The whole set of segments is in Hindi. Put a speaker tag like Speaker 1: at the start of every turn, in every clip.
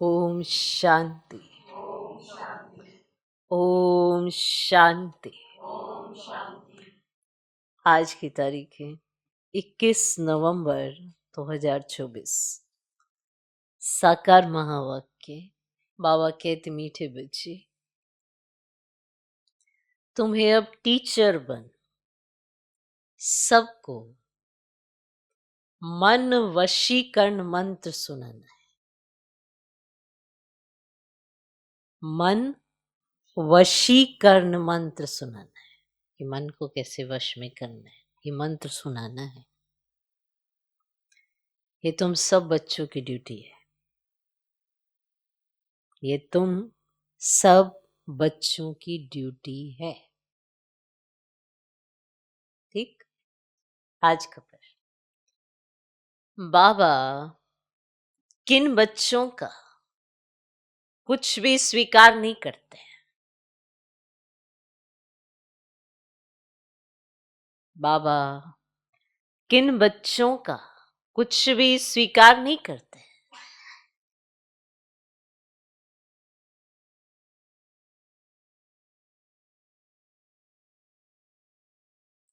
Speaker 1: ओम शांति। ओम शांति। आज की तारीख है 21 नवंबर 2024। साकार महावाक्य। बाबा कहते मीठे बच्चे, तुम्हें अब टीचर बन सबको मन वशीकरण मंत्र सुनाना है। मन वशीकरण मंत्र सुनाना है कि मन को कैसे वश में करना है, ये मंत्र सुनाना है। ये तुम सब बच्चों की ड्यूटी है। ये तुम सब बच्चों की ड्यूटी है। ठीक। आज का प्रश्न, बाबा किन बच्चों का कुछ भी स्वीकार नहीं करते हैं? बाबा किन बच्चों का कुछ भी स्वीकार नहीं करते हैं?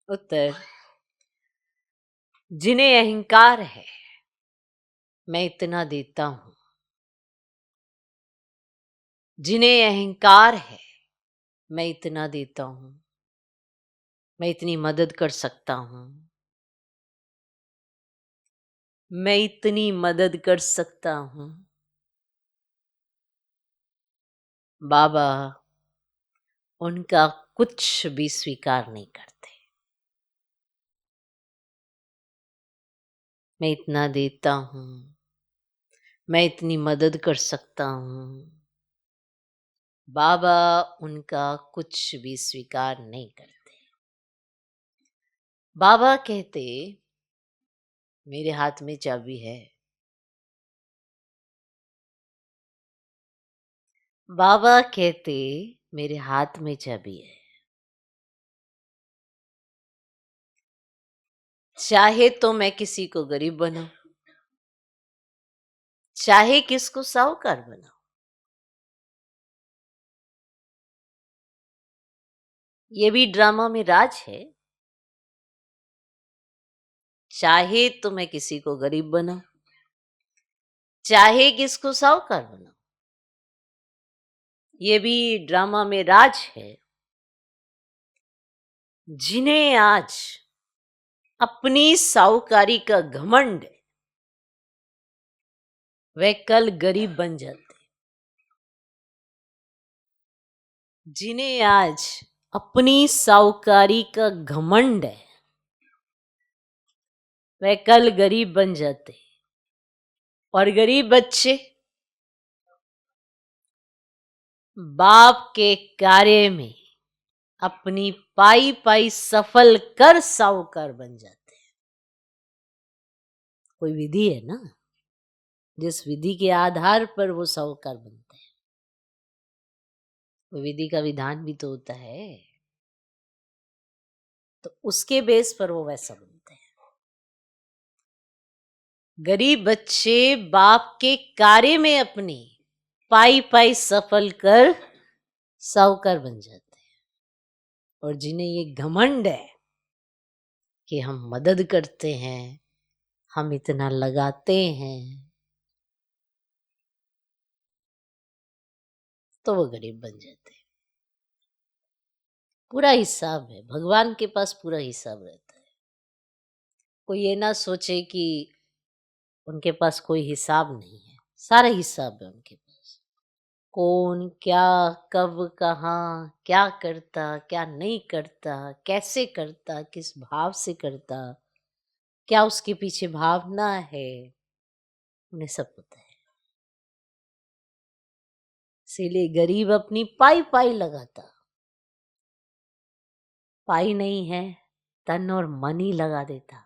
Speaker 1: उत्तर, जिन्हें अहंकार है मैं इतना देता हूं। जिन्हें अहंकार है मैं इतना देता हूं, मैं इतनी मदद कर सकता हूं, मैं इतनी मदद कर सकता हूं। बाबा उनका कुछ भी स्वीकार नहीं करते। मैं इतना देता हूं, मैं इतनी मदद कर सकता हूं। बाबा उनका कुछ भी स्वीकार नहीं करते। बाबा कहते मेरे हाथ में चाबी है। बाबा कहते मेरे हाथ में चाबी है। चाहे तो मैं किसी को गरीब बनाऊं, चाहे किसको साहूकार बनाऊं, ये भी ड्रामा में राज है। चाहे तो मैं किसी को गरीब बनाऊं, चाहे किसको साहूकार बनाऊं, ये भी ड्रामा में राज है। जिन्हें आज अपनी साहूकारी का घमंड है वे कल गरीब बन जाते। जिन्हें आज अपनी साहूकारी का घमंड है वे कल गरीब बन जाते। और गरीब बच्चे बाप के कार्य में अपनी पाई पाई सफल कर साहूकार बन जाते हैं। कोई विधि है ना, जिस विधि के आधार पर वो साहूकार बनते हैं। वो विधि का विधान भी तो होता है, तो उसके बेस पर वो वैसा बनते हैं। गरीब बच्चे बाप के कार्य में अपनी पाई पाई सफल कर साहूकार बन जाते हैं। और जिन्हें ये घमंड है कि हम मदद करते हैं, हम इतना लगाते हैं, तो वो गरीब बन जाते हैं। पूरा हिसाब है, भगवान के पास पूरा हिसाब रहता है। कोई ये ना सोचे कि उनके पास कोई हिसाब नहीं है, सारा हिसाब है उनके पास। कौन क्या कब कहाँ क्या करता क्या नहीं करता, कैसे करता, किस भाव से करता, क्या उसके पीछे भावना है, उन्हें सब पता है। इसीलिए गरीब अपनी पाई पाई लगाता। पाई नहीं है, तन और मन ही लगा देता।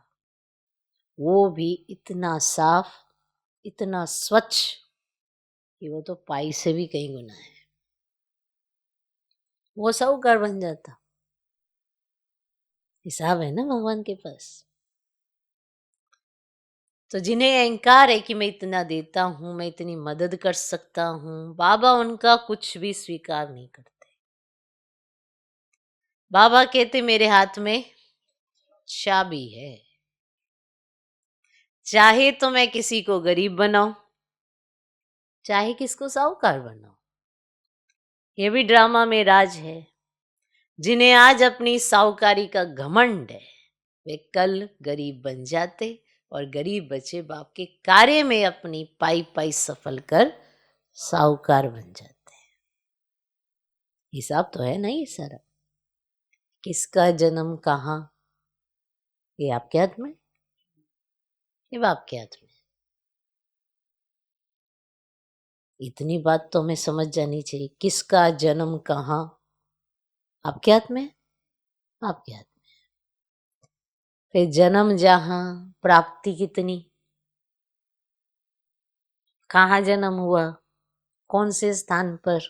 Speaker 1: वो भी इतना साफ, इतना स्वच्छ कि वो तो पाई से भी कहीं गुना है। वो साहूकार बन जाता। हिसाब है ना भगवान के पास। तो जिन्हें अहंकार है कि मैं इतना देता हूं, मैं इतनी मदद कर सकता हूं, बाबा उनका कुछ भी स्वीकार नहीं करते। बाबा कहते मेरे हाथ में चाबी है, चाहे तो मैं किसी को गरीब बनाऊं, चाहे किसको साहूकार बनाऊं। ये भी ड्रामा में राज है। जिन्हें आज अपनी साहूकारी का घमंड है, वे कल गरीब बन जाते और गरीब बच्चे बाप के कार्य में अपनी पाई पाई सफल कर साहूकार बन जाते हैं। हिसाब तो है ना ये सारा। किसका जन्म कहाँ, ये आपके हाथ में, ये बाप के हाथ में। इतनी बात तो हमें समझ जानी चाहिए। किसका जन्म कहाँ, आपके हाथ में, आपके हाथ में। फिर जन्म जहां, प्राप्ति कितनी, कहाँ जन्म हुआ, कौन से स्थान पर,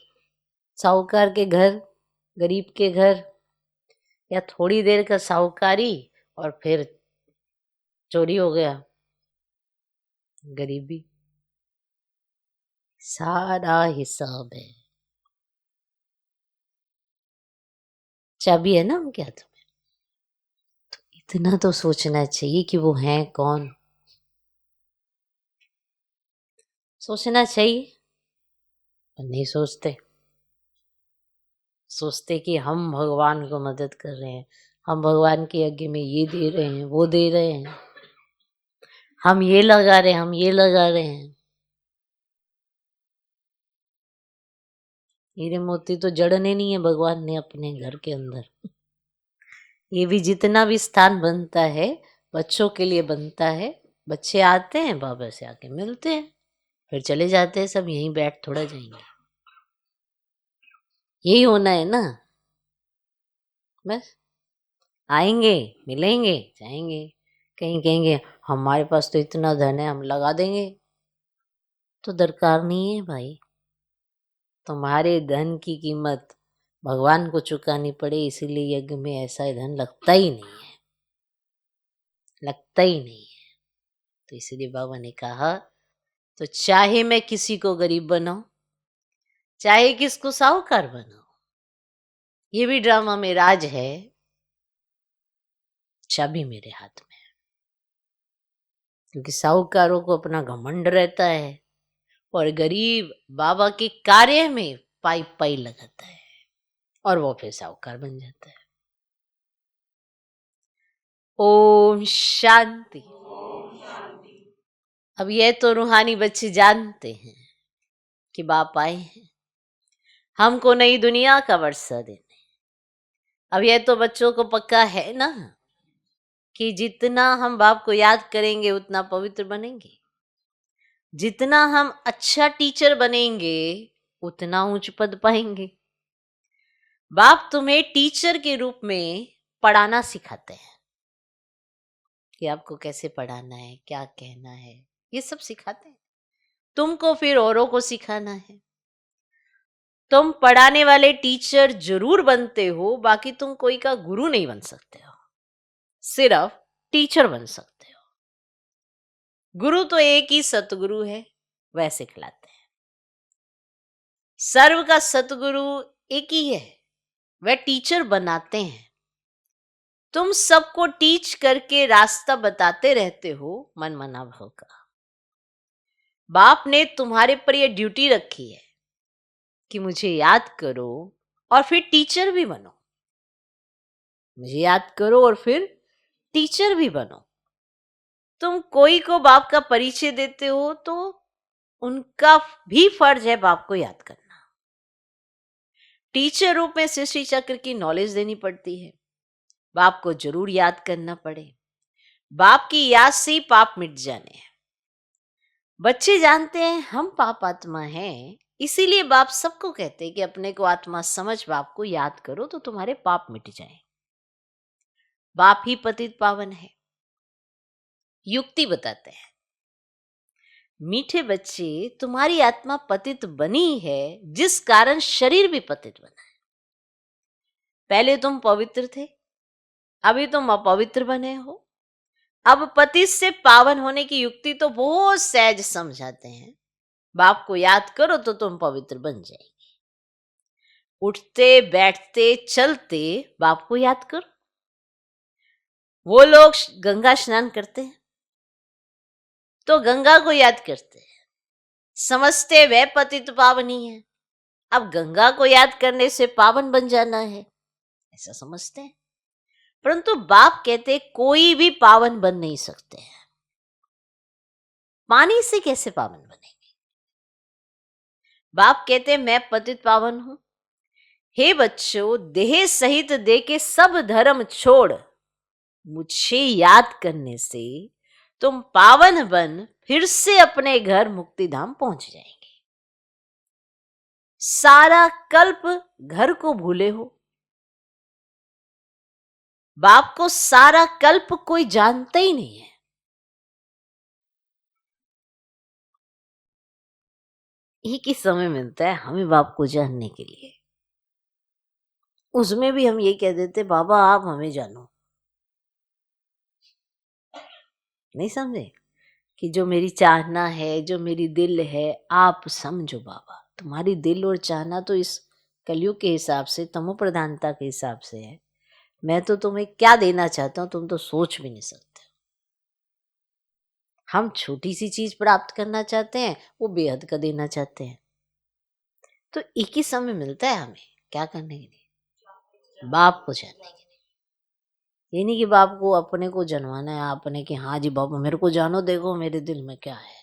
Speaker 1: साहूकार के घर, गरीब के घर, या थोड़ी देर का साहूकारी और फिर चोरी हो गया, गरीबी। सारा हिसाब है। चाबी है ना उनके हाथ में। तो इतना तो सोचना चाहिए कि वो हैं कौन, सोचना चाहिए, पर नहीं सोचते। सोचते कि हम भगवान को मदद कर रहे हैं, हम भगवान के यज्ञ में ये दे रहे हैं, वो दे रहे हैं, हम ये लगा रहे हैं, हम ये लगा रहे हैं। हीरे मोती तो जड़ने नहीं है भगवान ने अपने घर के अंदर। ये भी जितना भी स्थान बनता है बच्चों के लिए बनता है। बच्चे आते हैं, बाबा से आके मिलते हैं, फिर चले जाते हैं, सब यहीं बैठ थोड़ा जाएंगे। यही होना है ना, बस आएंगे, मिलेंगे, जाएंगे। कहीं कहेंगे हमारे पास तो इतना धन है, हम लगा देंगे। तो दरकार नहीं है भाई, तुम्हारे धन की कीमत भगवान को चुकानी पड़े, इसीलिए यज्ञ में ऐसा धन लगता ही नहीं है, लगता ही नहीं है। तो इसीलिए बाबा ने कहा, तो चाहे मैं किसी को गरीब बनाऊं, चाहे किसको साहूकार बनाऊं, ये भी ड्रामा में राज है, चाबी मेरे हाथ में है। क्योंकि साहूकारों को अपना घमंड रहता है और गरीब बाबा के कार्य में पाई पाई लगाता है और वो फिर साहूकार बन जाता है। ओम शांति। अब ये तो रूहानी बच्चे जानते हैं कि बाप आए हैं हमको नई दुनिया का वर्षा देने। अब ये तो बच्चों को पक्का है ना कि जितना हम बाप को याद करेंगे उतना पवित्र बनेंगे, जितना हम अच्छा टीचर बनेंगे उतना उच्च पद पाएंगे। बाप तुम्हें टीचर के रूप में पढ़ाना सिखाते हैं कि आपको कैसे पढ़ाना है, क्या कहना है, ये सब सिखाते हैं। तुमको फिर औरों को सिखाना है। तुम पढ़ाने वाले टीचर जरूर बनते हो, बाकी तुम कोई का गुरु नहीं बन सकते हो, सिर्फ टीचर बन सकते हो। गुरु तो एक ही सतगुरु है, वह सिखलाते हैं। सर्व का सतगुरु एक ही है, वह टीचर बनाते हैं। तुम सबको टीच करके रास्ता बताते रहते हो मन मना भाव का। बाप ने तुम्हारे पर यह ड्यूटी रखी है कि मुझे याद करो और फिर टीचर भी बनो। मुझे याद करो और फिर टीचर भी बनो। तुम कोई को बाप का परिचय देते हो तो उनका भी फर्ज है बाप को याद करना। टीचर रूप में सृष्टि चक्र की नॉलेज देनी पड़ती है, बाप को जरूर याद करना पड़े। बाप की याद से ही पाप मिट जाने हैं। बच्चे जानते हैं हम पाप आत्मा हैं, इसीलिए बाप सबको कहते हैं कि अपने को आत्मा समझ बाप को याद करो तो तुम्हारे पाप मिट जाएं। बाप ही पतित पावन है। युक्ति बताते हैं, मीठे बच्चे तुम्हारी आत्मा पतित बनी है जिस कारण शरीर भी पतित बना है। पहले तुम पवित्र थे, अभी तुम अपवित्र बने हो। अब पति से पावन होने की युक्ति तो बहुत सहज समझाते हैं। बाप को याद करो तो तुम पवित्र बन जाएगी। उठते बैठते चलते बाप को याद करो। वो लोग गंगा स्नान करते हैं तो गंगा को याद करते हैं, समझते वे पतित पावनी है। अब गंगा को याद करने से पावन बन जाना है, ऐसा समझते हैं। परंतु बाप कहते कोई भी पावन बन नहीं सकते हैं। पानी से कैसे पावन बनेंगे? बाप कहते मैं पतित पावन हूं। हे बच्चों, देह सहित दे के सब धर्म छोड़ मुझे याद करने से तुम पावन बन फिर से अपने घर मुक्तिधाम पहुंच जाएंगे। सारा कल्प घर को भूले हो। बाप को सारा कल्प कोई जानता ही नहीं है। एक ही समय मिलता है हमें बाप को जानने के लिए। उसमें भी हम ये कह देते बाबा आप हमें जानो। नहीं समझे कि जो मेरी चाहना है, जो मेरी दिल है, आप समझो बाबा। तुम्हारी दिल और चाहना तो इस कलयुग के हिसाब से, तमो प्रधानता के हिसाब से है। मैं तो तुम्हें क्या देना चाहता हूं तुम तो सोच भी नहीं सकते। हम छोटी सी चीज प्राप्त करना चाहते हैं, वो बेहद का देना चाहते हैं। तो एक ही समय मिलता है हमें क्या करने के लिए? बाप को जानने के लिए। ये नहीं कि बाप को अपने को जनवाना है, अपने कि हाँ जी बाबा मेरे को जानो, देखो मेरे दिल में क्या है,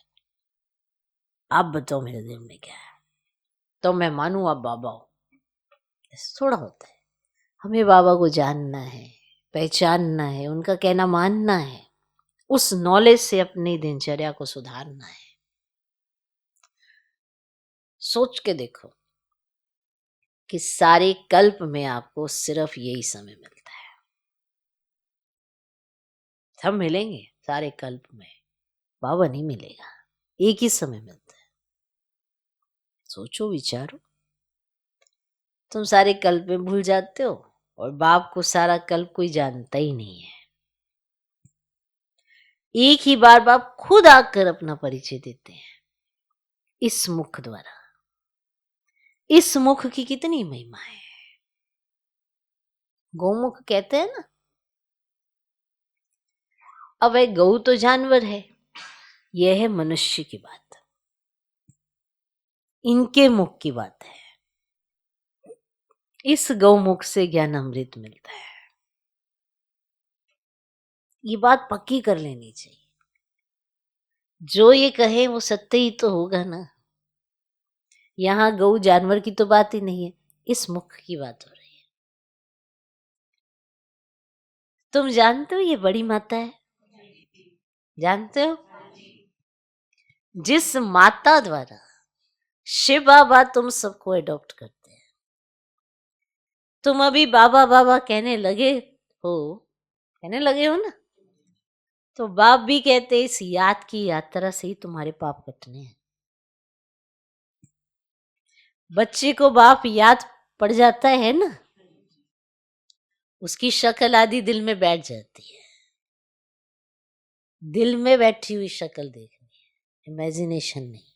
Speaker 1: आप बताओ मेरे दिल में क्या है तो मैं मानू आप बाबा हो। ऐसा थोड़ा होता है। हमें बाबा को जानना है, पहचानना है, उनका कहना मानना है, उस नॉलेज से अपनी दिनचर्या को सुधारना है। सोच के देखो कि सारे कल्प में आपको सिर्फ यही समय मिलता है। हम मिलेंगे सारे कल्प में, बाबा नहीं मिलेगा। एक ही समय मिलता है। सोचो विचारो। तुम सारे कल्प में भूल जाते हो और बाप को सारा कल्प कोई जानता ही नहीं है। एक ही बार बाप खुद आकर अपना परिचय देते हैं इस मुख द्वारा। इस मुख की कितनी महिमा है। गौमुख कहते हैं ना। अब एक गौ तो जानवर है, यह है मनुष्य की बात, इनके मुख की बात है। इस गौमुख से ज्ञान अमृत मिलता है। ये बात पक्की कर लेनी चाहिए। जो ये कहे वो सत्य ही तो होगा ना। यहां गौ जानवर की तो बात ही नहीं है, इस मुख की बात हो रही है। तुम जानते हो ये बड़ी माता है, जानते हो? जिस माता द्वारा शिव बाबा तुम सबको अडॉप्ट करते हैं। तुम अभी बाबा बाबा कहने लगे हो ना, तो बाप भी कहते इस याद की यात्रा से ही तुम्हारे पाप कटने हैं। बच्चे को बाप याद पड़ जाता है ना, उसकी शक्ल आदि दिल में बैठ जाती है। दिल में बैठी हुई शक्ल देखनी है, इमेजिनेशन नहीं।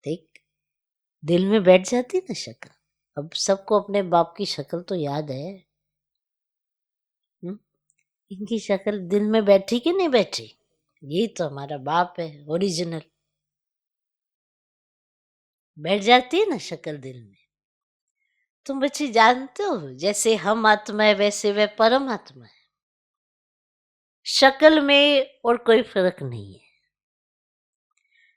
Speaker 1: देख, दिल में बैठ जाती ना शक्ल। अब सबको अपने बाप की शक्ल तो याद है। इनकी शक्ल दिल में बैठी कि नहीं बैठी? ये तो हमारा बाप है ओरिजिनल। बैठ जाती है ना शक्ल दिल में। तुम बच्चे जानते हो जैसे हम आत्मा है वैसे वह परम आत्मा है। शक्ल में और कोई फर्क नहीं है।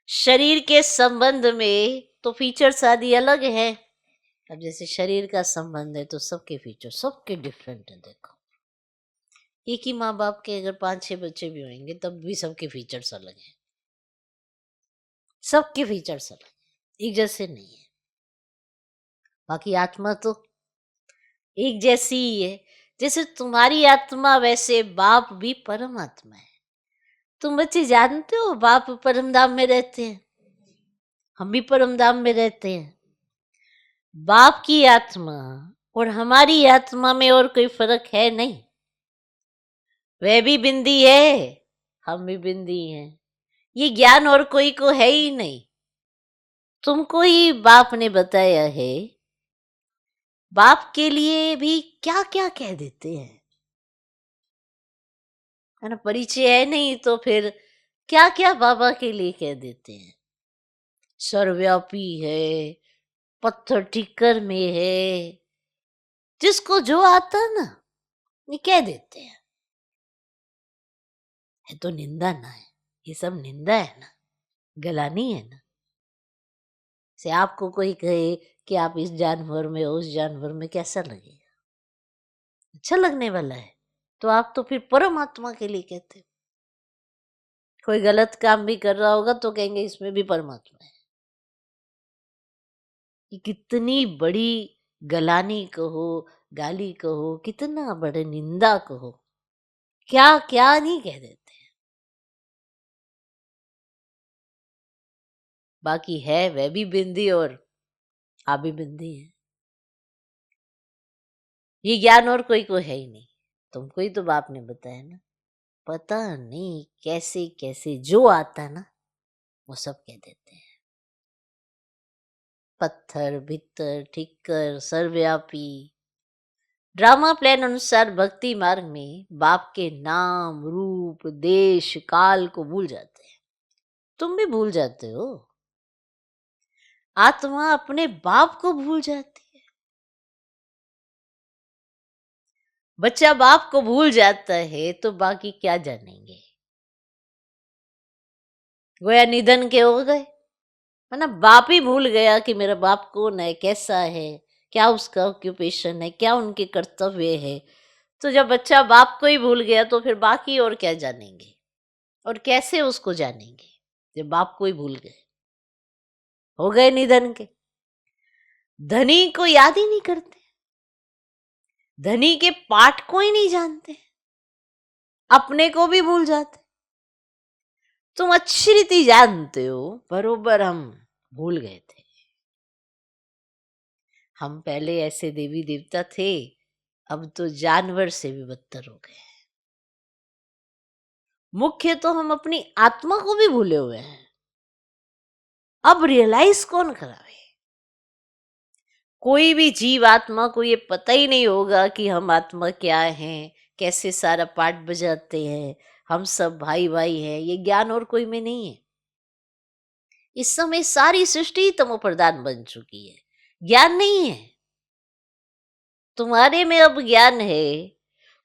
Speaker 1: शरीर के संबंध में तो फीचर्स आदि अलग है। अब जैसे शरीर का संबंध है तो सबके फीचर सबके डिफरेंट है। देखो, एक ही माँ बाप के अगर 5-6 बच्चे भी होंगे तब भी सबके फीचर्स अलग हैं। सबके फीचर्स अलग, एक जैसे नहीं है। बाकी आत्मा तो एक जैसी ही है। जैसे तुम्हारी आत्मा वैसे बाप भी परम आत्मा है। तुम बच्चे जानते हो बाप परम धाम में रहते हैं, हम भी परम धाम में रहते हैं। बाप की आत्मा और हमारी आत्मा में और कोई फर्क है नहीं। वह भी बिंदी है, हम भी बिंदी हैं। ये ज्ञान और कोई को है ही नहीं। तुमको ही बाप ने बताया है। बाप के लिए भी क्या क्या कह देते हैं, है ना। परिचय है नहीं तो फिर क्या क्या बाबा के लिए कह देते हैं। सर्वव्यापी है, पत्थर ठिक्कर में है, जिसको जो आता है ना ये कह देते हैं। ये तो निंदा ना है, ये सब निंदा है ना, गलानी है ना। से आपको कोई कहे कि आप इस जानवर में हो, उस जानवर में, कैसा लगेगा? अच्छा लगने वाला है। तो आप तो फिर परमात्मा के लिए कहते हो। कोई गलत काम भी कर रहा होगा तो कहेंगे इसमें भी परमात्मा है। कि कितनी बड़ी गलानी कहो, गाली कहो, कितना बड़े निंदा कहो, क्या क्या नहीं कह देते। बाकी है वह भी बिंदी और आप भी बिंदी है। ये ज्ञान और कोई को है ही नहीं। तुमको ही तो बाप ने बताया ना। पता नहीं कैसे कैसे जो आता ना वो सब कह देते हैं। पत्थर, भित्तर, ठिक्कर, सर्वव्यापी। ड्रामा प्लान अनुसार भक्ति मार्ग में बाप के नाम, रूप, देश, काल को भूल जाते हैं। तुम भी भूल जाते हो। आत्मा अपने बाप को भूल जाती है। बच्चा बाप को भूल जाता है तो बाकी क्या जानेंगे। गोया निधन के हो गए, है ना। बाप ही भूल गया कि मेरा बाप कौन है, कैसा है, क्या उसका ऑक्यूपेशन है, क्या उनके कर्तव्य है। तो जब बच्चा बाप को ही भूल गया तो फिर बाकी और क्या जानेंगे, और कैसे उसको जानेंगे जब बाप को ही भूल गए। हो गए निधन के। धनी को याद ही नहीं करते, धनी के पाठ को ही नहीं जानते, अपने को भी भूल जाते। तुम अच्छी रीति जानते हो, बरोबर हम भूल गए थे। हम पहले ऐसे देवी देवता थे, अब तो जानवर से भी बदतर हो गए। मुख्य तो हम अपनी आत्मा को भी भूले हुए हैं। अब रियलाइज कौन करावे? कोई भी जीव आत्मा को ये पता ही नहीं होगा कि हम आत्मा क्या हैं, कैसे सारा पाठ बजाते हैं, हम सब भाई भाई हैं। ये ज्ञान और कोई में नहीं है। इस समय सारी सृष्टि तमो प्रधान बन चुकी है, ज्ञान नहीं है। तुम्हारे में अब ज्ञान है,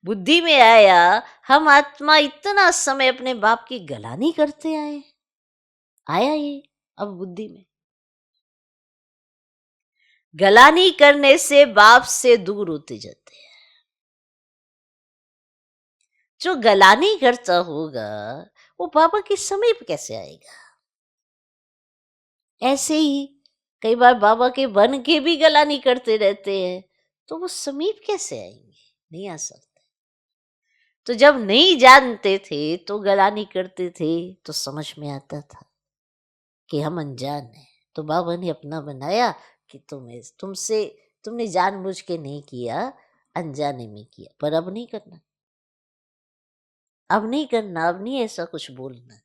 Speaker 1: बुद्धि में आया। हम आत्मा इतना समय अपने बाप की गलानी करते आए, आया ये अब बुद्धि में। गलानी करने से बाप से दूर होते जाते हैं। जो गलानी करता होगा वो बाबा के समीप कैसे आएगा? ऐसे ही कई बार बाबा के बन के भी गलानी करते रहते हैं, तो वो समीप कैसे आएंगे? नहीं आ सकते। तो जब नहीं जानते थे तो गलानी करते थे, तो समझ में आता था कि हम अनजान हैं। तो बाबा ने अपना बनाया कि तुमसे तुमने जानबूझ के नहीं किया, अनजाने में किया। पर अब नहीं करना, अब नहीं करना, अब नहीं ऐसा कुछ बोलना।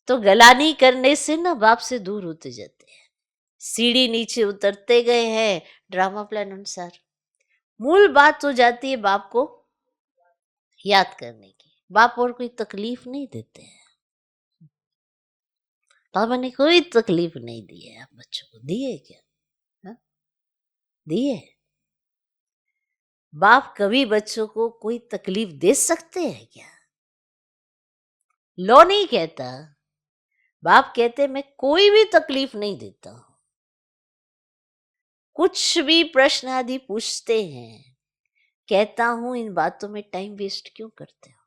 Speaker 1: तो गलानी करने से ना बाप से दूर होते जाते हैं। सीढ़ी नीचे उतरते गए हैं ड्रामा प्लान अनुसार। मूल बात हो जाती है बाप को याद करने की। बाप और कोई तकलीफ नहीं देते हैं। बाबा ने कोई तकलीफ नहीं दी है। आप बच्चों को दिए क्या? हा? दिए? बाप कभी बच्चों को कोई तकलीफ दे सकते हैं क्या? लॉ नहीं कहता। बाप कहते मैं कोई भी तकलीफ नहीं देता हूं। कुछ भी प्रश्न आदि पूछते हैं, कहता हूं इन बातों में टाइम वेस्ट क्यों करते हो?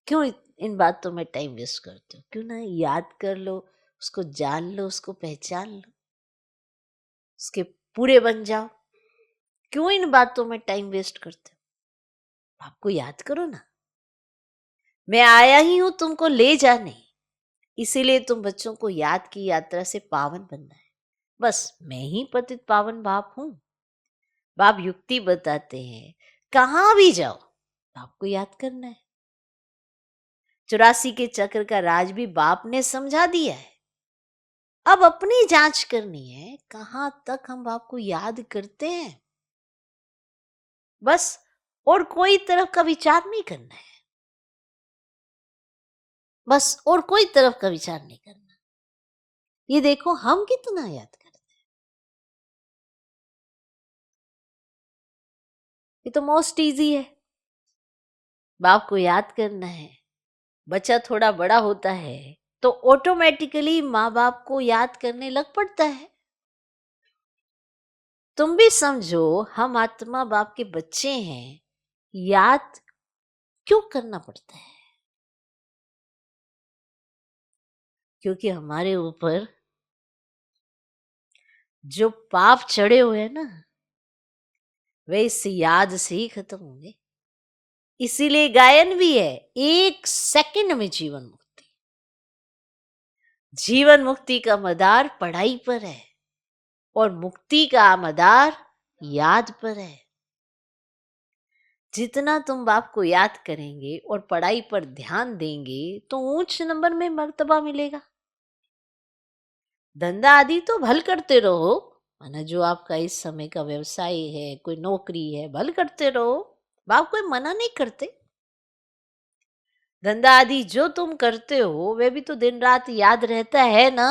Speaker 1: क्यों इन बातों में टाइम वेस्ट करते हो? क्यों ना याद कर लो, उसको जान लो, उसको पहचान लो, उसके पूरे बन जाओ। क्यों इन बातों में टाइम वेस्ट करते हो? आपको याद करो ना। मैं आया ही हूं तुमको ले जाने, इसीलिए तुम बच्चों को याद की यात्रा से पावन बनना है। बस मैं ही पतित पावन बाप हूं। बाप युक्ति बताते हैं, कहाँ भी जाओ आपको याद करना है। 84 के चक्र का राज भी बाप ने समझा दिया है। अब अपनी जांच करनी है, कहां तक हम बाप को याद करते हैं, बस। और कोई तरफ का विचार नहीं करना है, बस। और कोई तरफ का विचार नहीं करना। ये देखो हम कितना याद करते हैं। ये तो मोस्ट इजी है, बाप को याद करना है। बच्चा थोड़ा बड़ा होता है तो ऑटोमेटिकली माँ बाप को याद करने लग पड़ता है। तुम भी समझो, हम आत्मा बाप के बच्चे हैं, याद क्यों करना पड़ता है? क्योंकि हमारे ऊपर जो पाप चढ़े हुए हैं ना, वे इस याद से ही खत्म होंगे। इसीलिए गायन भी है, 1 सेकंड में जीवन मुक्ति। जीवन मुक्ति का मदार पढ़ाई पर है और मुक्ति का मदार याद पर है। जितना तुम बाप को याद करेंगे और पढ़ाई पर ध्यान देंगे तो ऊंच नंबर में मर्तबा मिलेगा। धंधा आदि तो भल करते रहो, माना जो आपका इस समय का व्यवसाय है, कोई नौकरी है, भल करते रहो, बाप कोई मना नहीं करते। धंधा आदि जो तुम करते हो वे भी तो दिन रात याद रहता है ना।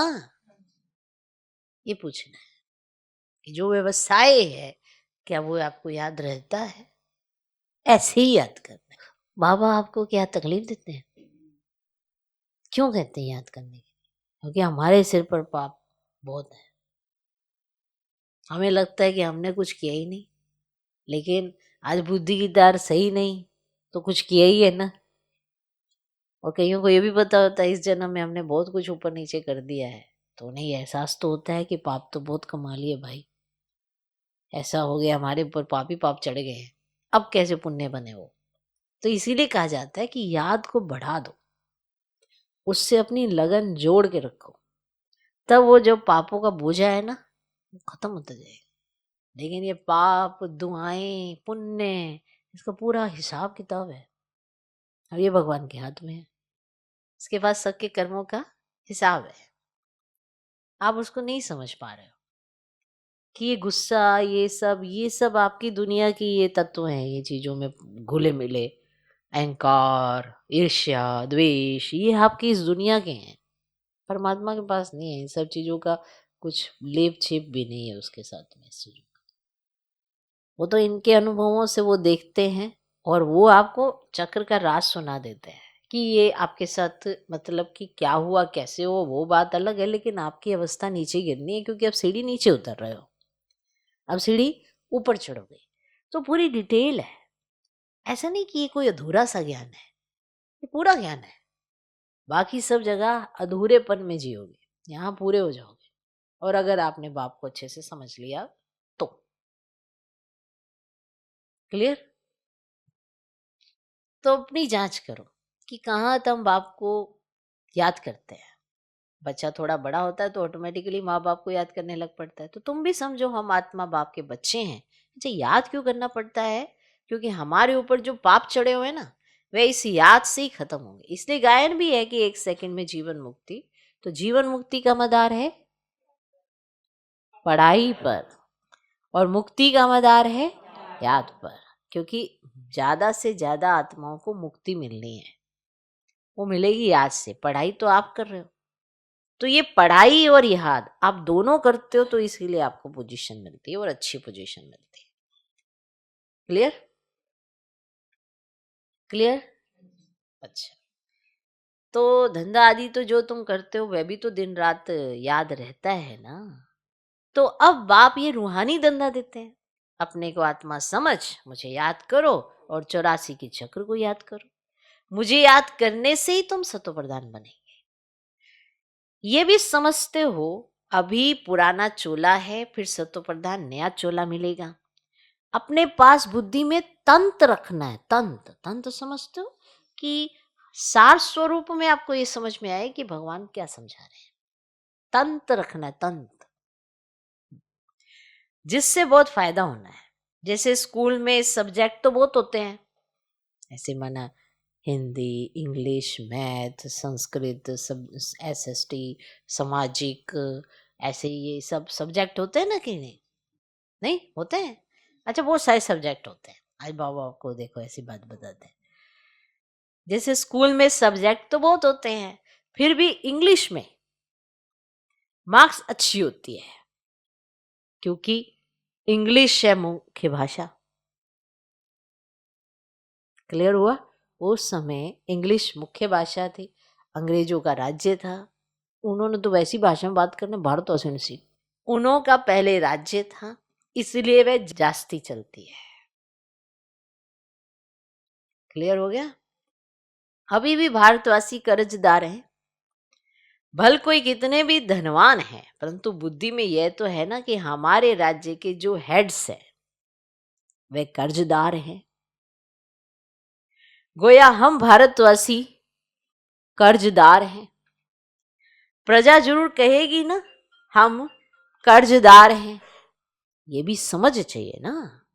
Speaker 1: ये पूछना है कि जो व्यवसाय है क्या वो आपको याद रहता है? ऐसे ही याद करना है। बाबा आपको क्या तकलीफ देते हैं? क्यों कहते हैं याद करने के लिए? क्योंकि हमारे सिर पर पाप बहुत है। हमें लगता है कि हमने कुछ किया ही नहीं, लेकिन आज बुद्धि की तार सही नहीं तो कुछ किया ही है ना। और कईयों को ये भी पता होता है इस जन्म में हमने बहुत कुछ ऊपर नीचे कर दिया है, तो उन्हें एहसास तो होता है कि पाप तो बहुत कमा लिए भाई, ऐसा हो गया, हमारे ऊपर पाप ही पाप चढ़ गए हैं, अब कैसे पुण्य बने वो। तो इसीलिए कहा जाता है कि याद को बढ़ा दो, उससे अपनी लगन जोड़ के रखो, तब वो जो पापों का बोझा है ना वो खत्म होता जाएगा। लेकिन ये पाप, दुआएं, पुण्य, इसका पूरा हिसाब किताब है और ये भगवान के हाथ में है। इसके पास सबके कर्मों का हिसाब है। आप उसको नहीं समझ पा रहे हो कि ये गुस्सा, ये सब आपकी दुनिया की ये तत्व हैं, ये चीजों में घुले मिले, अहंकार, ईर्ष्या, द्वेष, ये आपकी इस दुनिया के हैं। परमात्मा के पास नहीं है इन सब चीजों का, कुछ लेप छेप भी नहीं है उसके साथ में इस चीजों का। वो तो इनके अनुभवों से वो देखते हैं और वो आपको चक्र का राज सुना देते हैं कि ये आपके साथ मतलब कि क्या हुआ, कैसे हो, वो बात अलग है, लेकिन आपकी अवस्था नीचे गिरनी है क्योंकि अब सीढ़ी नीचे उतर रहे हो, अब सीढ़ी ऊपर चढ़ोगे। तो पूरी डिटेल है, ऐसा नहीं कि ये कोई अधूरा सा ज्ञान है, ये पूरा ज्ञान है। बाकी सब जगह अधूरेपन में जियोगे, यहाँ पूरे हो जाओगे। और अगर आपने बाप को अच्छे से समझ लिया तो क्लियर। तो अपनी जांच करो कि कहाँ तुम बाप को याद करते हैं। बच्चा थोड़ा बड़ा होता है तो ऑटोमेटिकली माँ बाप को याद करने लग पड़ता है। तो तुम भी समझो हम आत्मा बाप के बच्चे हैं। अच्छा, याद क्यों करना पड़ता है? क्योंकि हमारे ऊपर जो पाप चढ़े हुए हैं ना, वे इस याद से ही खत्म होंगे। इसलिए गायन भी है कि 1 सेकंड में जीवन मुक्ति। तो जीवन मुक्ति का मदार है पढ़ाई पर और मुक्ति का मदार है याद पर। क्योंकि ज्यादा से ज्यादा आत्माओं को मुक्ति मिलनी है, वो मिलेगी याद से। पढ़ाई तो आप कर रहे हो, तो ये पढ़ाई और याद आप दोनों करते हो, तो इसीलिए आपको पोजीशन मिलती है और अच्छी पोजीशन मिलती है। क्लियर? क्लियर? अच्छा, तो धंधा आदि तो जो तुम करते हो वह भी तो दिन रात याद रहता है ना। तो अब बाप ये रूहानी धंधा देते हैं, अपने को आत्मा समझ, मुझे याद करो और 84 की चक्र को याद करो। मुझे याद करने से ही तुम सतो प्रधान बनेंगे। ये भी समझते हो अभी पुराना चोला है, फिर सतो प्रधान नया चोला मिलेगा। अपने पास बुद्धि में तंत्र रखना है। तंत्र, तंत्र समझते हो कि सार स्वरूप में आपको ये समझ में आए कि भगवान क्या समझा रहे हैं। तंत्र रखना है, तंत्र, जिससे बहुत फायदा होना है। जैसे स्कूल में सब्जेक्ट तो बहुत होते हैं, ऐसे माना हिंदी, इंग्लिश, मैथ, संस्कृत, सब, एसएसटी, सामाजिक, ऐसे ये सब सब्जेक्ट होते हैं ना कि नहीं? नहीं होते हैं? अच्छा, बहुत सारे सब्जेक्ट होते हैं। आज बाबा को देखो ऐसी बात बताते हैं। जैसे स्कूल में सब्जेक्ट तो बहुत होते हैं, फिर भी इंग्लिश में मार्क्स अच्छी होती है, क्योंकि इंग्लिश है मुख्य भाषा। क्लियर हुआ? उस समय इंग्लिश मुख्य भाषा थी, अंग्रेजों का राज्य था, उन्होंने तो वैसी भाषा में बात करने भारत सी, उन्हों का पहले राज्य था, इसलिए वह जास्ती चलती है। क्लियर हो गया? अभी भी भारतवासी कर्जदार हैं, भल कोई कितने भी धनवान है, परंतु बुद्धि में यह तो है ना कि हमारे राज्य के जो हेड्स हैं वे कर्जदार हैं। गोया हम भारतवासी कर्जदार हैं। प्रजा जरूर कहेगी ना हम कर्जदार हैं, ये भी समझ चाहिए ना।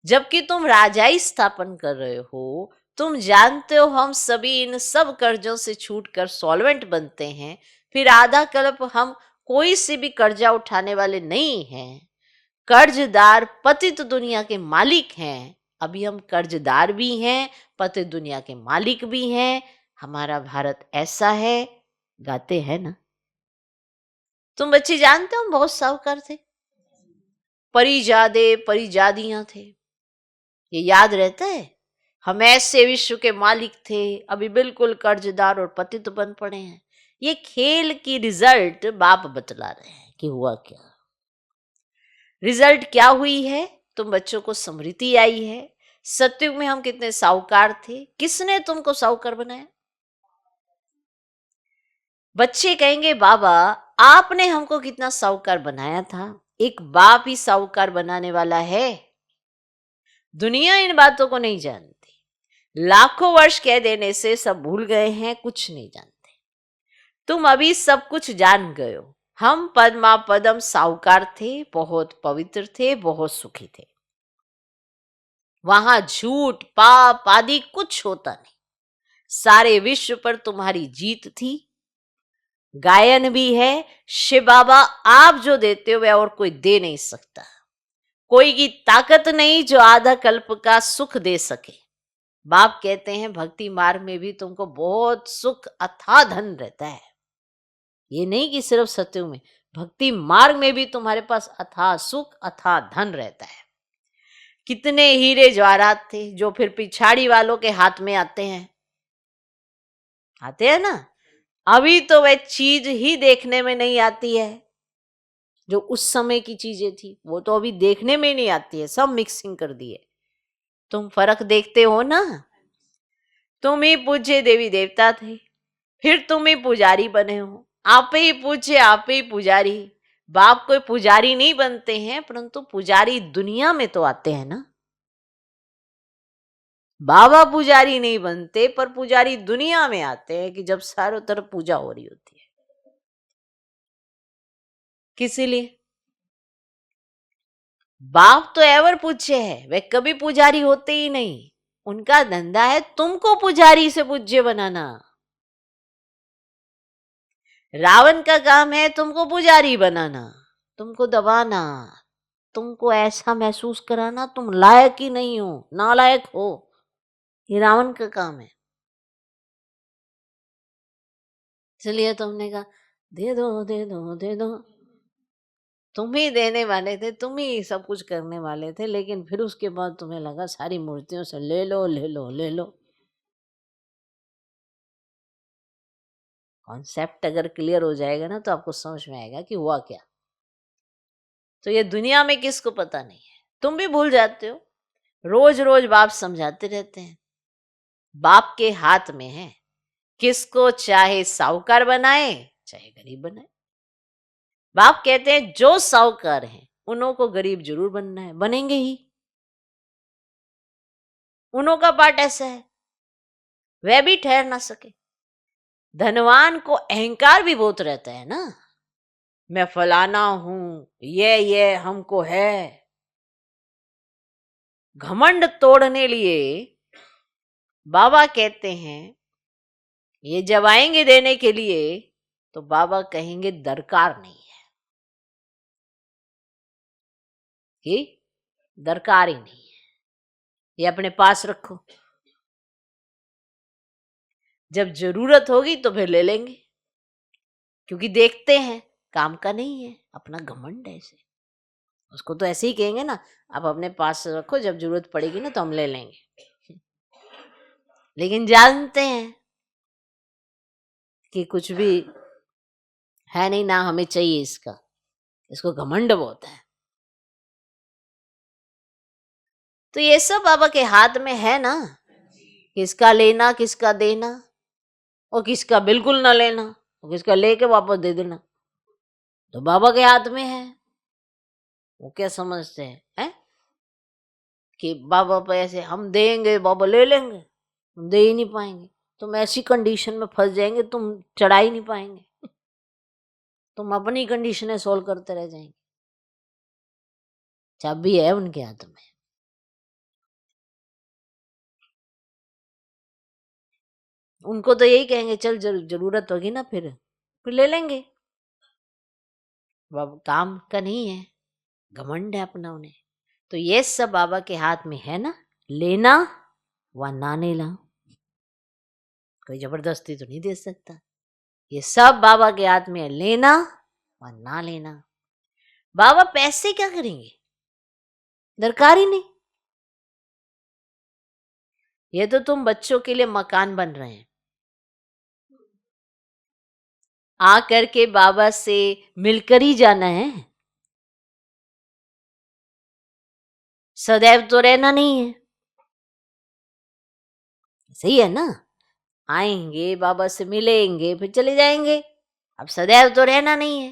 Speaker 1: जबकि तुम राजाई स्थापन कर रहे हो, तुम जानते हो हम सभी इन सब कर्जों से छूटकर सॉल्वेंट बनते हैं, फिर आधा कल्प हम कोई से भी कर्जा उठाने वाले नहीं हैं। कर्जदार पतित दुनिया के मालिक हैं। अभी हम कर्जदार भी हैं, पतित दुनिया के मालिक भी हैं। हमारा भारत ऐसा है, गाते हैं ना। तुम बच्चे जानते हो हम बहुत साहूकार थे, परिजादे परिजादियां थे, ये याद रहता है? हम ऐसे विश्व के मालिक थे, अभी बिल्कुल कर्जदार और पतित बन पड़े हैं। ये खेल की रिजल्ट बाप बतला रहे हैं कि हुआ क्या। रिजल्ट क्या हुई है? तुम बच्चों को स्मृति आई है। सतयुग में हम कितने साहूकार थे, किसने तुमको साहूकार बनाया? बच्चे कहेंगे बाबा आपने हमको कितना साहूकार बनाया था। एक बाप ही साहूकार बनाने वाला है। दुनिया इन बातों को नहीं जानती। लाखों वर्ष कह देने से सब भूल गए हैं, कुछ नहीं जानते। तुम अभी सब कुछ जान गए हो। हम पद्मा पदम साहूकार थे, बहुत पवित्र थे, बहुत सुखी थे। वहां झूठ पाप आदि कुछ होता नहीं। सारे विश्व पर तुम्हारी जीत थी। गायन भी है, शिव बाबा आप जो देते हो वह और कोई दे नहीं सकता। कोई की ताकत नहीं जो आधा कल्प का सुख दे सके। बाप कहते हैं भक्ति मार्ग में भी तुमको बहुत सुख अथाह धन रहता है। ये नहीं कि सिर्फ सत्युग में, भक्ति मार्ग में भी तुम्हारे पास अथाह सुख अथाह धन रहता है। कितने हीरे जवाहरात थे जो फिर पिछाड़ी वालों के हाथ में आते हैं, आते हैं ना। अभी तो वह चीज ही देखने में नहीं आती है जो उस समय की चीजें थी, वो तो अभी देखने में नहीं आती है, सब मिक्सिंग कर दी है। तुम फर्क देखते हो ना। तुम ही पूज्य देवी देवता थे, फिर तुम ही पुजारी बने हो। आप ही पूज्य आप ही पुजारी। बाप कोई पुजारी नहीं बनते हैं, परंतु पुजारी दुनिया में तो आते हैं ना। बाबा पुजारी नहीं बनते, पर पुजारी दुनिया में आते हैं कि जब चारों तरफ पूजा हो रही होती है। किसी लिए बाप तो एवर पूज्य है, वे कभी पुजारी होते ही नहीं। उनका धंधा है तुमको पुजारी से पूज्य बनाना। रावण का काम है तुमको पुजारी बनाना, तुमको दबाना, तुमको ऐसा महसूस कराना तुम लायक ही नहीं हो, नालायक हो। ये रावण का काम है। इसलिए तुमने कहा दे दो दे दो दे दो। तुम ही देने वाले थे, तुम ही सब कुछ करने वाले थे, लेकिन फिर उसके बाद तुम्हें लगा सारी मूर्तियों से ले लो ले लो ले लो। कॉन्सेप्ट अगर क्लियर हो जाएगा ना तो आपको समझ में आएगा कि हुआ क्या। तो ये दुनिया में किसको पता नहीं है, तुम भी भूल जाते हो। रोज रोज बाप समझाते रहते हैं, बाप के हाथ में है, किसको चाहे साहूकार बनाए चाहे गरीब बनाए। बाप कहते हैं जो साहूकार हैं उन्हों को गरीब जरूर बनना है, बनेंगे ही। उन्हों का पार्ट ऐसा है, वह भी ठहर ना सके। धनवान को अहंकार भी बहुत रहता है ना, मैं फलाना हूं, ये हमको है। घमंड तोड़ने लिए बाबा कहते हैं ये जब आएंगे देने के लिए तो बाबा कहेंगे दरकार नहीं है, ये दरकार ही नहीं है, ये अपने पास रखो, जब जरूरत होगी तो फिर ले लेंगे, क्योंकि देखते हैं काम का नहीं है, अपना घमंड है ऐसे। उसको तो ऐसे ही कहेंगे ना, आप अपने पास रखो, जब जरूरत पड़ेगी ना तो हम ले लेंगे। लेकिन जानते हैं कि कुछ भी है नहीं ना, हमें चाहिए इसका, इसको घमंड बहुत है। तो ये सब बाबा के हाथ में है ना, किसका लेना किसका देना, और किसका बिल्कुल ना लेना, और किसका लेके वापस दे देना, तो बाबा के हाथ में है। वो क्या समझते हैं कि बाबा पे ऐसे हम देंगे बाबा ले लेंगे, हम दे ही नहीं पाएंगे, तुम ऐसी कंडीशन में फंस जाएंगे, तुम चढ़ा ही नहीं पाएंगे, तुम अपनी कंडीशनें सोल्व करते रह जाएंगे। चाबी है उनके हाथ में। उनको तो यही कहेंगे चल जरूरत होगी ना फिर ले लेंगे, बाबा काम का नहीं है, घमंड है अपना उन्हें। तो ये सब बाबा के हाथ में है ना, लेना व ना लेना, कोई जबरदस्ती तो नहीं दे सकता, ये सब बाबा के हाथ में है, लेना व ना लेना। बाबा पैसे क्या करेंगे, दरकार ही नहीं। ये तो तुम बच्चों के लिए मकान बन रहे हैं, आ करके बाबा से मिलकर ही जाना है, सदैव तो रहना नहीं है, सही है ना, आएंगे बाबा से मिलेंगे फिर चले जाएंगे, अब सदैव तो रहना नहीं है,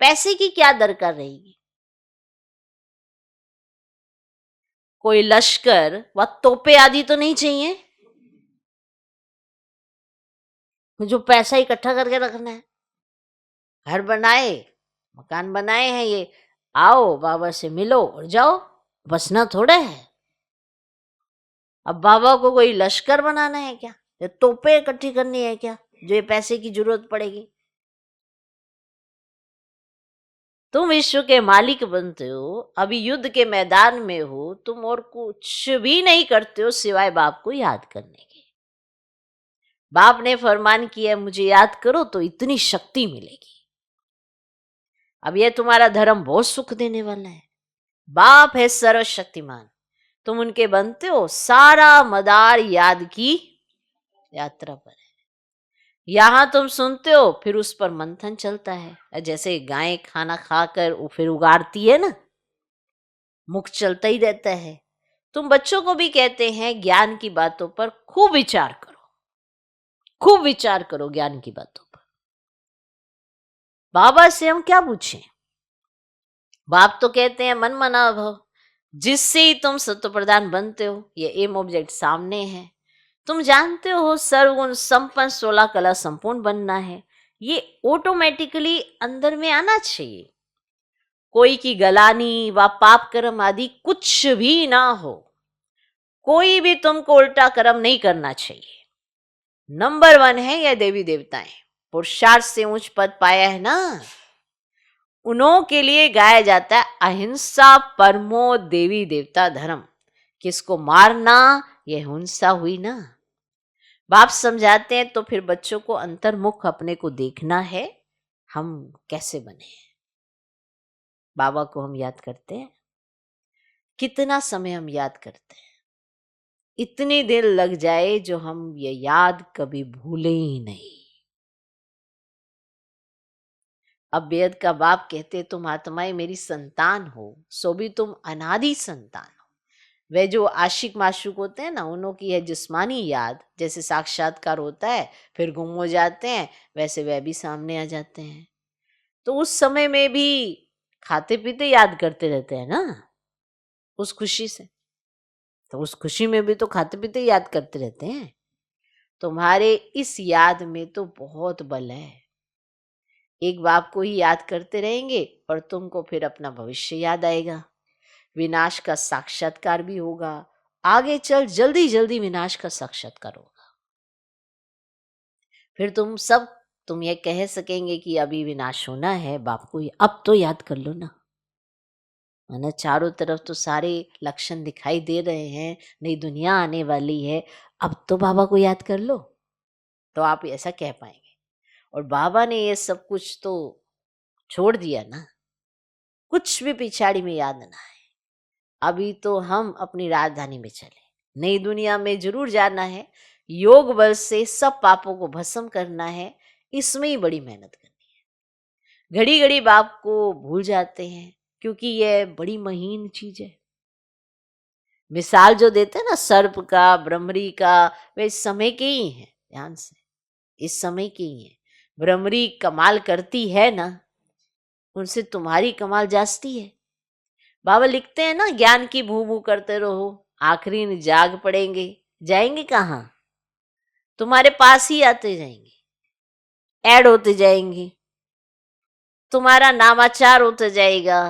Speaker 1: पैसे की क्या दरकार रहेगी। कोई लश्कर व तोपे आदि तो नहीं चाहिए जो पैसा इकट्ठा करके रखना है। घर बनाए, मकान बनाए हैं, ये आओ बाबा से मिलो और जाओ, बसना थोड़ा है। अब बाबा को कोई लश्कर बनाना है क्या, ये तोपे इकट्ठी करनी है क्या जो ये पैसे की जरूरत पड़ेगी। तुम विश्व के मालिक बनते हो, अभी युद्ध के मैदान में हो, तुम और कुछ भी नहीं करते हो सिवाय बाप को याद करने के। बाप ने फरमान किया मुझे याद करो तो इतनी शक्ति मिलेगी। अब यह तुम्हारा धर्म बहुत सुख देने वाला है। बाप है सर्वशक्तिमान, तुम उनके बनते हो, सारा मदार याद की यात्रा पर है। यहां तुम सुनते हो, फिर उस पर मंथन चलता है, जैसे गाय खाना खाकर फिर उगारती है ना, मुख चलता ही रहता है। तुम बच्चों को भी कहते हैं ज्ञान की बातों पर खूब विचार करो, खूब विचार करो ज्ञान की बातों पर। बाबा से हम क्या पूछें, बाप तो कहते हैं मन मना भव, जिससे ही तुम सत्व प्रधान बनते हो, ये एम ऑब्जेक्ट सामने है। तुम जानते हो सर्वगुण संपन्न 16 कला संपूर्ण बनना है, ये ऑटोमेटिकली अंदर में आना चाहिए। कोई की गलानी व पाप कर्म आदि कुछ भी ना हो, कोई भी तुमको उल्टा कर्म नहीं करना चाहिए। नंबर 1 है यह देवी देवताएं, पुरुषार्थ से उच्च पद पाया है ना, उन्हों के लिए गाया जाता है अहिंसा परमो देवी देवता धर्म। किसको मारना यह हिंसा हुई ना। बाप समझाते हैं तो फिर बच्चों को अंतर्मुख अपने को देखना है, हम कैसे बने। बाबा को हम याद करते हैं, कितना समय हम याद करते हैं, इतने दिन लग जाए जो हम ये याद कभी भूले ही नहीं। अब बेद का बाप कहते तुम आत्माएं मेरी संतान हो, सो भी तुम अनादि संतान हो। वे जो आशिक माशूक होते हैं ना, उन्हों की है जिस्मानी याद, जैसे साक्षात्कार होता है फिर गुम हो जाते हैं, वैसे वह भी सामने आ जाते हैं। तो उस समय में भी खाते पीते याद करते रहते हैं ना, उस खुशी से, तो उस खुशी में भी तो खाते पीते याद करते रहते हैं। तुम्हारे इस याद में तो बहुत बल है। एक बाप को ही याद करते रहेंगे और तुमको फिर अपना भविष्य याद आएगा। विनाश का साक्षात्कार भी होगा, आगे चल जल्दी जल्दी विनाश का साक्षात्कार होगा। फिर तुम ये कह सकेंगे कि अभी विनाश होना है, बाप को अब तो याद कर लो ना। माना चारों तरफ तो सारे लक्षण दिखाई दे रहे हैं, नई दुनिया आने वाली है, अब तो बाबा को याद कर लो, तो आप ऐसा कह पाएंगे। और बाबा ने ये सब कुछ तो छोड़ दिया ना, कुछ भी पिछाड़ी में याद ना है। अभी तो हम अपनी राजधानी में चले, नई दुनिया में जरूर जाना है, योग बल से सब पापों को भस्म करना है, इसमें ही बड़ी मेहनत करनी है। घड़ी घड़ी बाप को भूल जाते हैं क्योंकि यह बड़ी महीन चीज है। मिसाल जो देते हैं ना सर्प का, भ्रमरी का, वे इस समय के ही हैं, ध्यान से, इस समय के ही हैं। भ्रमरी कमाल करती है ना, उनसे तुम्हारी कमाल जास्ती है। बाबा लिखते हैं ना, ज्ञान की भू भू करते रहो, आखिरी में जाग पड़ेंगे, जाएंगे कहाँ? तुम्हारे पास ही आते जाएंगे, ऐड होते जाएंगे, तुम्हारा नामाचार होता जाएगा।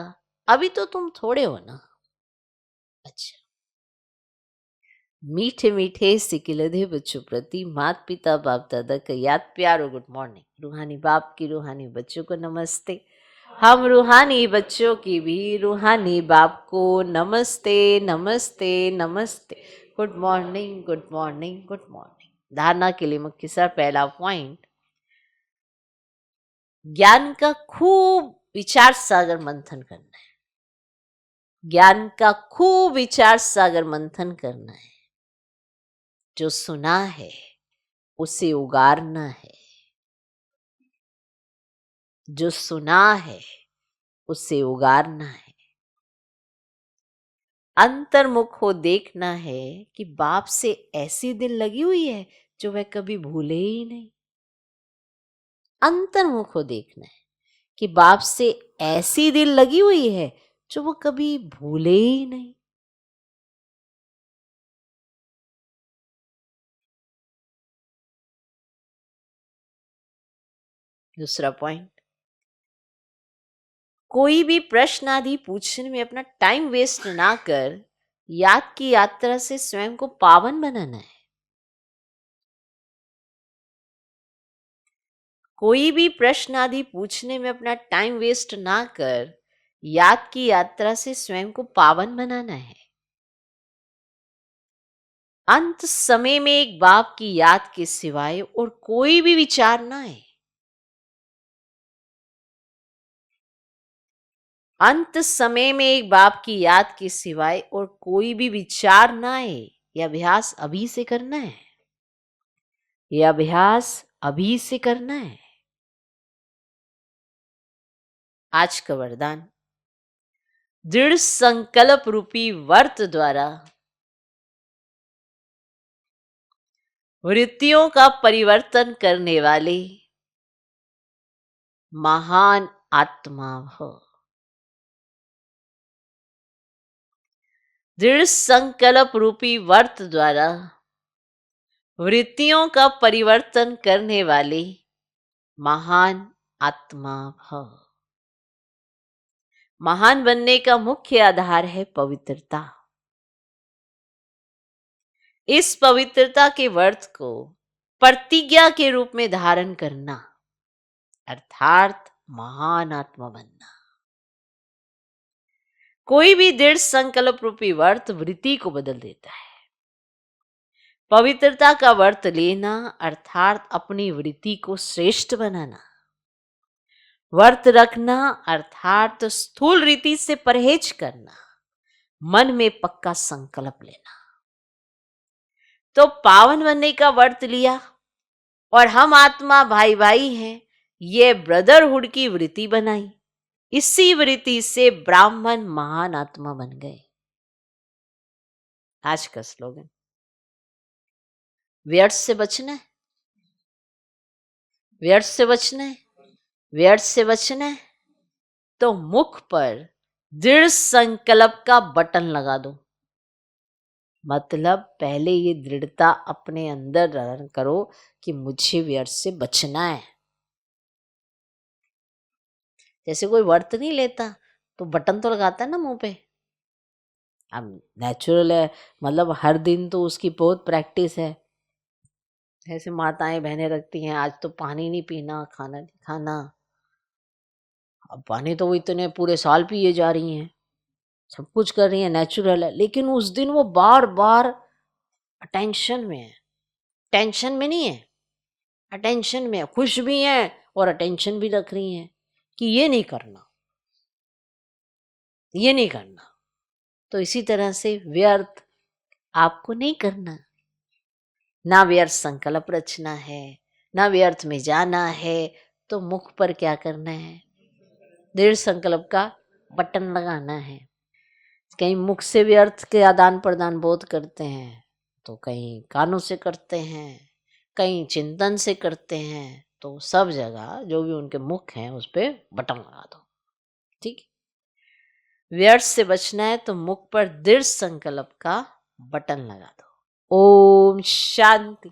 Speaker 1: अभी तो तुम थोड़े हो ना। अच्छा, मीठे मीठे सिकिलधे बच्चों प्रति माता पिता बाप दादा का याद प्यारो गुड मॉर्निंग। रूहानी बाप की रूहानी बच्चों को नमस्ते। हम रूहानी बच्चों की भी रूहानी बाप को नमस्ते नमस्ते नमस्ते। Good morning good morning good morning. धारणा के लिए मुख्य सर पहला पॉइंट, ज्ञान का खूब विचार सागर मंथन करना है। ज्ञान का खूब विचार सागर मंथन करना है। जो सुना है उसे उगारना है, जो सुना है उसे उगारना है। अंतर्मुख हो देखना है कि बाप से ऐसी दिल लगी हुई है जो वह कभी भूले ही नहीं। अंतर्मुख हो देखना है कि बाप से ऐसी दिल लगी हुई है जो वो कभी भूले ही नहीं। दूसरा पॉइंट, कोई भी प्रश्न आदि पूछने में अपना टाइम वेस्ट ना कर याद की यात्रा से स्वयं को पावन बनाना है। कोई भी प्रश्न आदि पूछने में अपना टाइम वेस्ट ना कर याद की यात्रा से स्वयं को पावन बनाना है। अंत समय में एक बाप की याद के सिवाय और कोई भी विचार ना आए। अंत समय में एक बाप की याद के सिवाय और कोई भी विचार ना आए। यह अभ्यास अभी से करना है, यह अभ्यास अभी से करना है। आज का वरदान, दृढ़ संकल्प रूपी व्रत द्वारा वृत्तियों का परिवर्तन करने वाले महान आत्मा भव। दृढ़ संकल्प रूपी व्रत द्वारा वृत्तियों का परिवर्तन करने वाले महान आत्मा भव। महान बनने का मुख्य आधार है पवित्रता। इस पवित्रता के व्रत को प्रतिज्ञा के रूप में धारण करना, अर्थात महान आत्मा बनना। कोई भी दृढ़ संकल्प रूपी व्रत वृत्ति को बदल देता है। पवित्रता का व्रत लेना अर्थात अपनी वृत्ति को श्रेष्ठ बनाना। व्रत रखना अर्थात स्थूल रीति से परहेज करना, मन में पक्का संकल्प लेना। तो पावन बनने का व्रत लिया और हम आत्मा भाई भाई हैं, ये ब्रदरहुड की वृत्ति बनाई। इसी वृत्ति से ब्राह्मण महान आत्मा बन गए। आज का स्लोगन, व्यर्थ से बचना है, व्यर्थ से बचना है, व्यर्थ से बचना है, तो मुख पर दृढ़ संकल्प का बटन लगा दो। मतलब पहले ये दृढ़ता अपने अंदर धारण करो कि मुझे व्यर्थ से बचना है। जैसे कोई व्रत नहीं लेता तो बटन तो लगाता है ना मुंह पे, अब नेचुरल है, मतलब हर दिन तो उसकी बहुत प्रैक्टिस है। ऐसे माताएं बहनें रखती हैं, आज तो पानी नहीं पीना, खाना नहीं खाना। अब पानी तो वो इतने पूरे साल पिए जा रही हैं, सब कुछ कर रही हैं, नेचुरल है। लेकिन उस दिन वो बार बार अटेंशन में है, टेंशन में नहीं है, अटेंशन में है। खुश भी है और अटेंशन भी रख रही हैं कि ये नहीं करना, ये नहीं करना। तो इसी तरह से व्यर्थ आपको नहीं करना, ना व्यर्थ संकल्प रचना है, ना व्यर्थ में जाना है। तो मुख पर क्या करना है, दृढ़ संकल्प का बटन लगाना है। कहीं मुख से व्यर्थ के आदान प्रदान बहुत करते हैं, तो कहीं कानों से करते हैं, कहीं चिंतन से करते हैं। तो सब जगह जो भी उनके मुख हैं उस पे बटन लगा दो, ठीक है। व्यर्थ से बचना है तो मुख पर दृढ़ संकल्प का बटन लगा दो। ओम शांति।